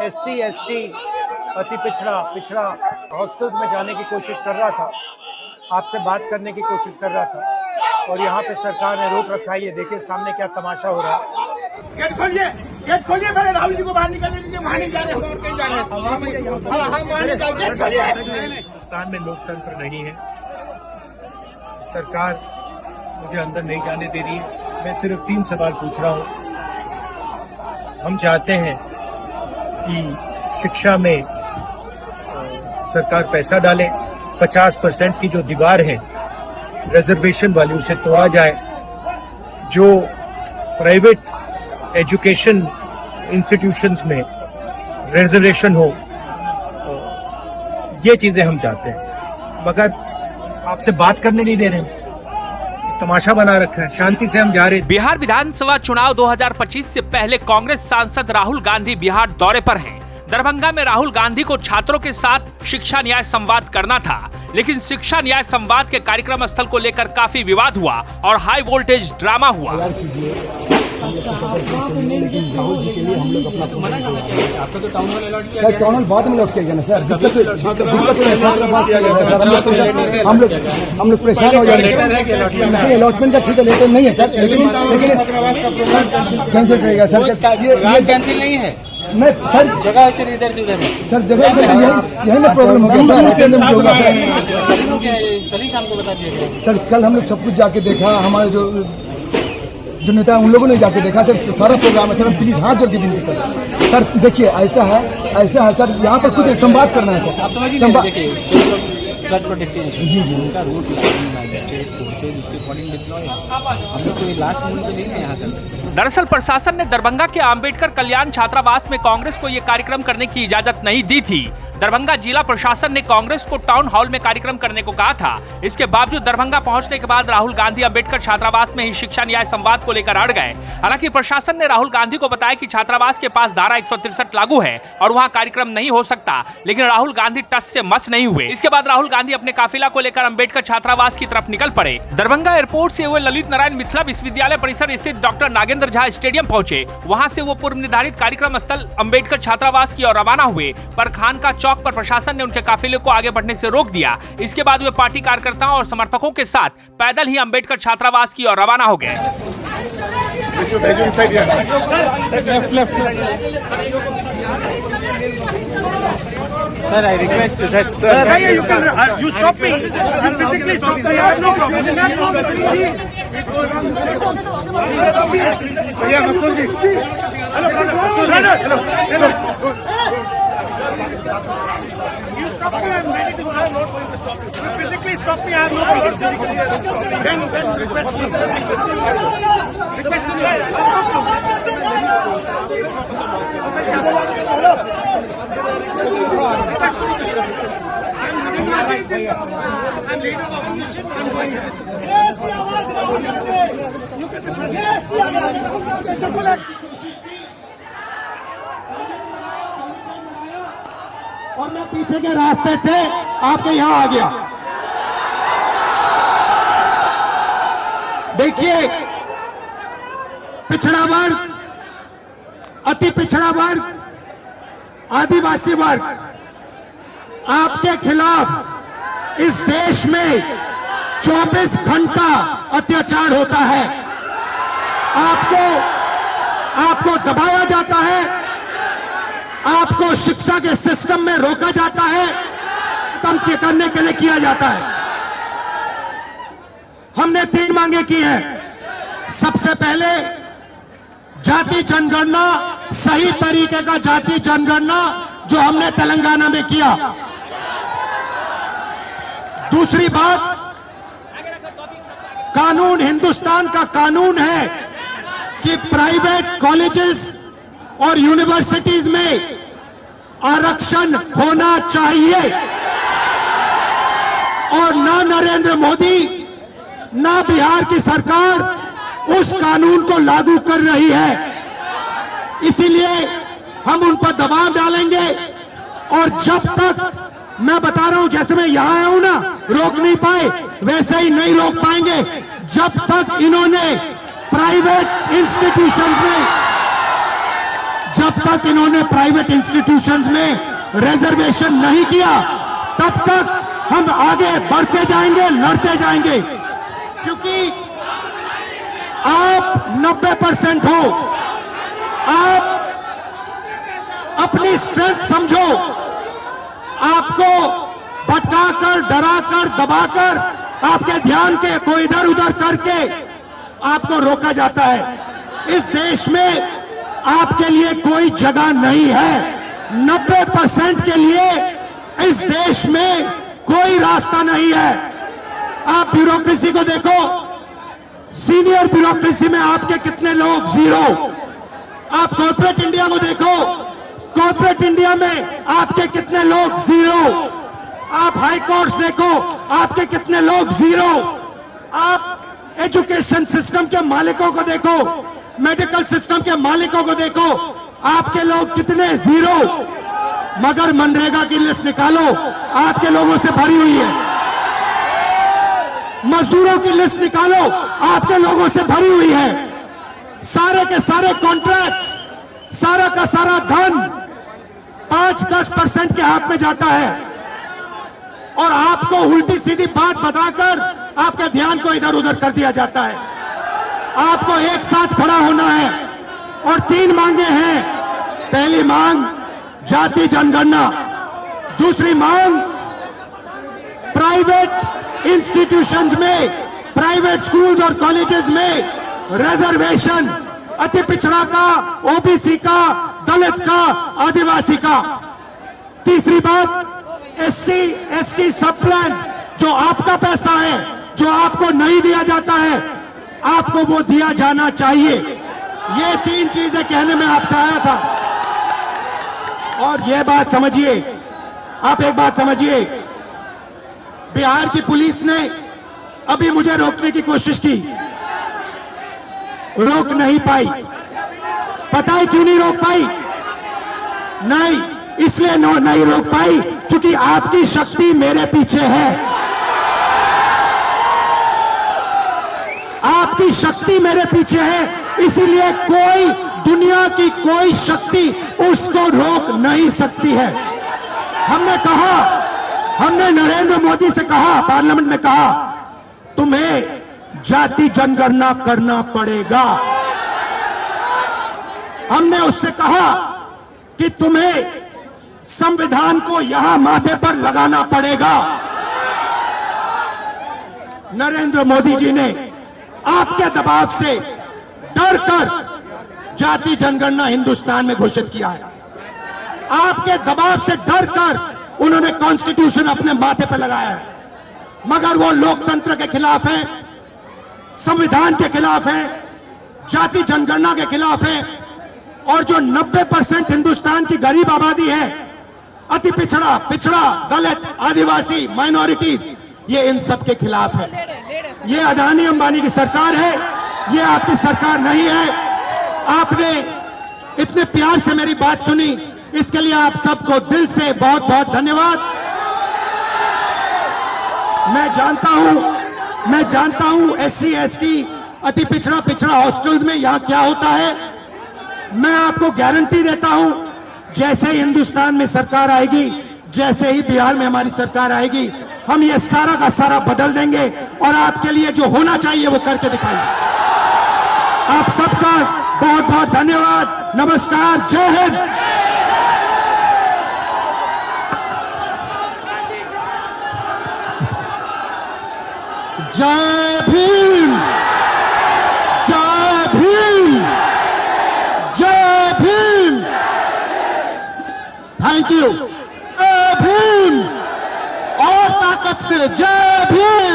SC ST अति पिछड़ा hostels में जाने की कोशिश कर रहा था, आपसे बात करने की कोशिश कर रहा था, और यहाँ पे सरकार ने रोक रखा है। ये देखिए सामने क्या तमाशा हो रहा है। गेट खोलिए पहले राहुल जी को बाहर निकालने दीजिए। वहाँ नहीं जा रहे, हम और कहीं जा रहे हैं। हिंदुस्तान में लोकतंत्र नहीं है, सरकार मुझे अंदर नहीं जाने दे रही है। मैं सिर्फ 3 सवाल पूछ रहा हूँ। हम चाहते हैं कि शिक्षा में सरकार पैसा डाले, 50% की जो दीवार है रिजर्वेशन वाली उसे तोड़ा जाए, जो प्राइवेट एजुकेशन इंस्टीट्यूशंस में रिजर्वेशन हो, ये चीजें हम चाहते हैं। मगर आपसे बात करने नहीं दे रहे हैं, तमाशा बना रखा है। शांति से हम जा रहे हैं। बिहार विधानसभा चुनाव 2025 से पहले कांग्रेस सांसद राहुल गांधी बिहार दौरे पर हैं। दरभंगा में राहुल गांधी को छात्रों के साथ शिक्षा न्याय संवाद करना था, लेकिन शिक्षा न्याय संवाद के कार्यक्रम स्थल को लेकर काफी विवाद हुआ और हाई वोल्टेज ड्रामा हुआ। टाउन हॉल बाद में लौट के गया ना सर, दिक्कत हम लोग परेशान हो जाएंगे। अलॉटमेंट का ठीक है, लेटर नहीं है सर, लेकिन कैंसिल करेगा सर। ये कैंसिल नहीं है, मैं सर जगह से इधर से उधर सर, जगह यही ना प्रॉब्लम हो गया सर। कल ही शाम को बता दिया सर, कल हम लोग सब कुछ जाके देखा, हमारे जो नेता उन लोगों ने जाके देखा सर, सारा प्रोग्राम है सर। प्लीज हाथ जोड़ के विनती कर सर, देखिए ऐसा है सर, यहाँ पर खुद संवाद करना है सर। प्लस प्रोटेक्टिव जी उनका रूट मैजिस्ट्रेट फोर्सेज उसके अकॉर्डिंग डिप्लॉय है। हम लोग कोई लास्ट मोमेंट पे नहीं है यहाँ कर सकते। दरअसल प्रशासन ने दरभंगा के अंबेडकर कल्याण छात्रावास में कांग्रेस को ये कार्यक्रम करने की इजाजत नहीं दी थी। दरभंगा जिला प्रशासन ने कांग्रेस को टाउन हॉल में कार्यक्रम करने को कहा था। इसके बावजूद दरभंगा पहुंचने के बाद राहुल गांधी अंबेडकर छात्रावास में ही शिक्षा न्याय संवाद को लेकर अड़ गए। हालांकि प्रशासन ने राहुल गांधी को बताया कि छात्रावास के पास धारा 163 लागू है और वहां कार्यक्रम नहीं हो सकता, लेकिन राहुल गांधी टस से मस नहीं हुए। इसके बाद राहुल गांधी अपने काफिला को लेकर अंबेडकर छात्रावास की तरफ निकल पड़े। दरभंगा एयरपोर्ट से वो ललित नारायण मिथिला विश्वविद्यालय परिसर स्थित डॉक्टर नागेंद्र झा स्टेडियम पहुंचे। वहां से वो पूर्व निर्धारित कार्यक्रम स्थल अंबेडकर छात्रावास की ओर रवाना हुए, पर खानका चौक पर प्रशासन ने उनके काफिले को आगे बढ़ने से रोक दिया। इसके बाद वे पार्टी कार्यकर्ताओं और समर्थकों के साथ पैदल ही अंबेडकर छात्रावास की ओर रवाना हो गए। Sir, I request that you stop me. You physically stop me. I have no problem. Yeah, Masood ji. Hello. You stop me. I'm ready to go. I'm not going to stop you. You physically stop me. I have no problem. Then request me. Request me. I'm leader of opposition. I'm going to. और मैं पीछे के रास्ते से आपके यहां आ गया। देखिए, पिछड़ा वर्ग, अति पिछड़ा वर्ग, आदिवासी वर्ग, आपके खिलाफ इस देश में 24 घंटा अत्याचार होता है। आपको दबाया जाता है, आपको शिक्षा के सिस्टम में रोका जाता है, धमकी करने के लिए किया जाता है। हमने 3 मांगे की हैं। सबसे पहले जाति जनगणना, सही तरीके का जाति जनगणना जो हमने तेलंगाना में किया। दूसरी बात, कानून, हिंदुस्तान का कानून है कि प्राइवेट कॉलेजेस और यूनिवर्सिटीज में आरक्षण होना चाहिए, और ना नरेंद्र मोदी ना बिहार की सरकार उस कानून को लागू कर रही है। इसीलिए हम उन पर दबाव डालेंगे, और जब तक, मैं बता रहा हूं, जैसे मैं यहां आया हूं ना, रोक नहीं पाए, वैसे ही नहीं रोक पाएंगे जब तक इन्होंने प्राइवेट इंस्टीट्यूशंस में जब तक इन्होंने प्राइवेट इंस्टीट्यूशंस में रिजर्वेशन नहीं किया तब तक हम आगे बढ़ते जाएंगे, लड़ते जाएंगे, क्योंकि आप 90% हो। आप अपनी स्ट्रेंथ समझो। आपको भटकाकर, डराकर, दबाकर, आपके ध्यान को इधर उधर करके आपको रोका जाता है। इस देश में आपके लिए कोई जगह नहीं है। 90% के लिए इस देश में कोई रास्ता नहीं है। आप ब्यूरोक्रेसी को देखो, सीनियर ब्यूरोक्रेसी में आपके कितने लोग? 0। आप कॉर्पोरेट इंडिया को देखो, कॉर्पोरेट इंडिया में आपके कितने लोग? 0। आप हाई कोर्ट्स देखो, आपके कितने लोग? 0। आप एजुकेशन सिस्टम के मालिकों को देखो, मेडिकल सिस्टम के मालिकों को देखो, आपके लोग कितने? 0। मगर मनरेगा की लिस्ट निकालो, आपके लोगों से भरी हुई है। मजदूरों की लिस्ट निकालो, आपके लोगों से भरी हुई है। सारे के सारे कॉन्ट्रैक्ट्स, सारा का सारा धन 5-10% के हाथ में जाता है और आपको उल्टी सीधी बात बताकर आपके ध्यान को इधर उधर कर दिया जाता है। आपको एक साथ खड़ा होना है और 3 मांगे हैं। पहली मांग जाति जनगणना, दूसरी मांग प्राइवेट इंस्टीट्यूशंस में, प्राइवेट स्कूल और कॉलेजेस में रिजर्वेशन, अति पिछड़ा का, ओबीसी का, दलित का, आदिवासी का। तीसरी बात एससी एसटी सब प्लान, जो आपका पैसा है, जो आपको नहीं दिया जाता है, आपको वो दिया जाना चाहिए। ये 3 चीजें कहने में आपसे आया था। और ये बात समझिए, आप एक बात समझिए, बिहार की पुलिस ने अभी मुझे रोकने की कोशिश की, रोक नहीं पाई। पता है क्यों नहीं रोक पाई? नहीं, इसलिए नहीं रोक पाई क्योंकि आपकी शक्ति मेरे पीछे है। आपकी शक्ति मेरे पीछे है, इसीलिए कोई, दुनिया की कोई शक्ति उसको रोक नहीं सकती है। हमने कहा, हमने नरेंद्र मोदी से कहा, पार्लियामेंट में कहा, तुम्हें जाति जनगणना करना पड़ेगा। हमने उससे कहा कि तुम्हें संविधान को यहां माथे पर लगाना पड़ेगा। नरेंद्र मोदी जी ने आपके दबाव से डरकर जाति जनगणना हिंदुस्तान में घोषित किया है। आपके दबाव से डरकर उन्होंने कॉन्स्टिट्यूशन अपने माथे पर लगाया है। मगर वो लोकतंत्र के खिलाफ है, संविधान के खिलाफ है, जाति जनगणना के खिलाफ है। और जो 90% हिंदुस्तान की गरीब आबादी है, अति पिछड़ा, दलित, आदिवासी, माइनॉरिटीज, ये इन सब के खिलाफ है। ये अदानी अंबानी की सरकार है, ये आपकी सरकार नहीं है। आपने इतने प्यार से मेरी बात सुनी, इसके लिए आप सबको दिल से बहुत बहुत धन्यवाद। मैं जानता हूं एससी एसटी, अति पिछड़ा हॉस्टल्स में यहां क्या होता है। मैं आपको गारंटी देता हूं, जैसे ही हिंदुस्तान में सरकार आएगी, जैसे ही बिहार में हमारी सरकार आएगी, हम ये सारा का सारा बदल देंगे और आपके लिए जो होना चाहिए वो करके दिखाएंगे। आप सबका बहुत बहुत धन्यवाद। नमस्कार, जय हिंद। जय भीम, जय भीम, जय भीम। Thank you. जय भीम, और ताकत से जय भीम।